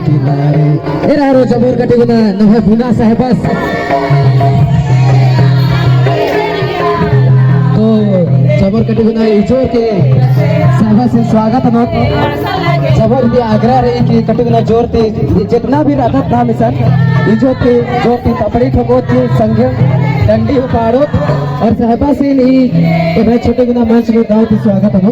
किनारे एरारो जबूर कटिगुना नहे बिना साहेबस तो जबर कटिगुना इजोर के साहेबा से स्वागत न जबर दी आग्रह रही कि कटिगुना जोर ते जितना भी रहता था मिशन इजोर के जोर ते तपड़ी ठोको थे संगे डंडी उपाड़ो और साहेबा से नहीं छोटे गुना मंच में गाँव की स्वागत न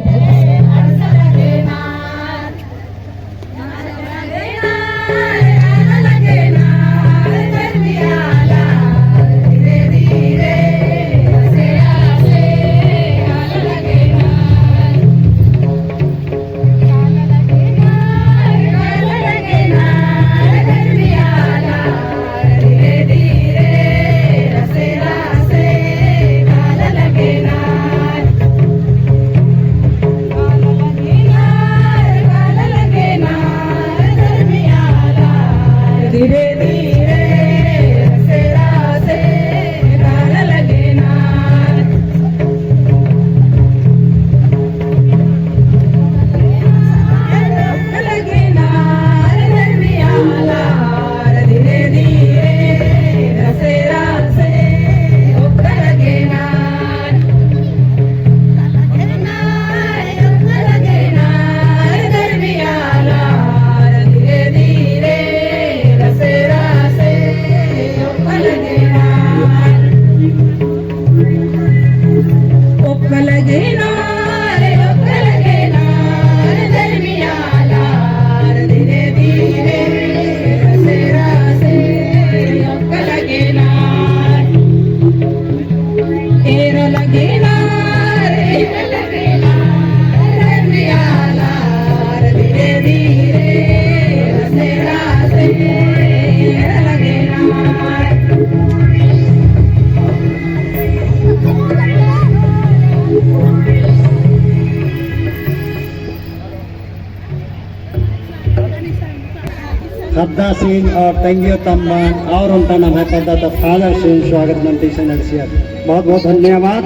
खद्दा सिंह और तंगियो तम्मान और उनका नाम है पदा फादर सिंह स्वागत मंत्री से नरसिया बहुत बहुत धन्यवाद।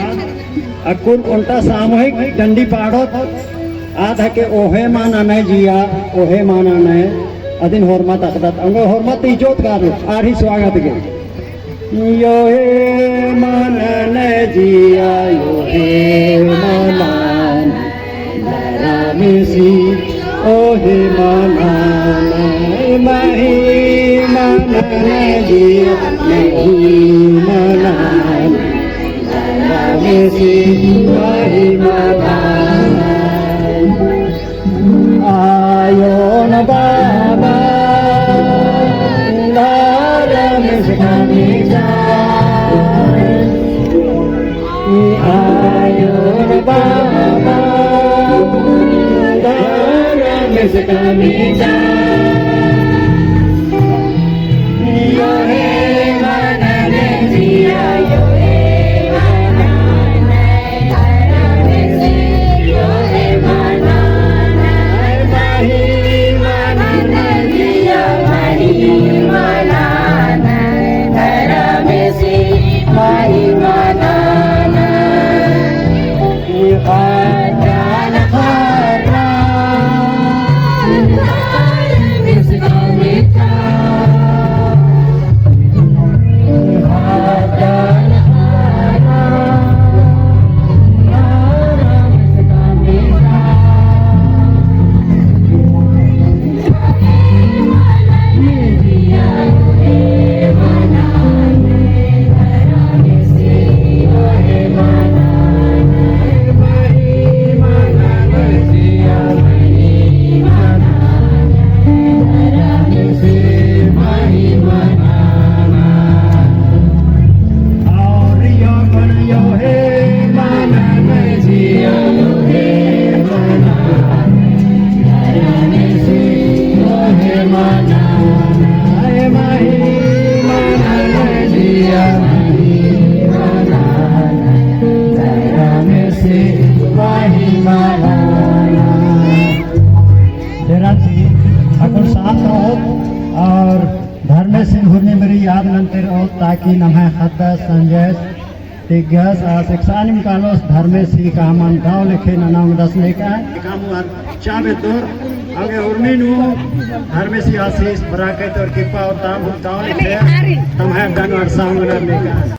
अकुल उल्टा सामूहिक डंडी पाड़ो आधा के ओहे माना नहीं जिया ओहे माना नहीं अदिन होरमत अकदत अंगो होरमत इजोत गारो आरी स्वागत के यो हे माना नहीं जिया यो हे माना रामेसी ओहे माना नहीं माना जिया नहीं माना रामेसी नहीं माना आयो न बाबा रामेश कामिजा आयो न बाबा रामेश कामिजा ताकि नमः खद्दा संजय तिग्यास शिक्षा निकालोस धर्मे सी का मन गाँव लिखे नाम दस लेका कामुआर चाबे तोर आगे उर्मीनु धर्मे सी आशीष बराके तोर कृपा और ताम गाँव लिखे तम है जानवर सामने लेका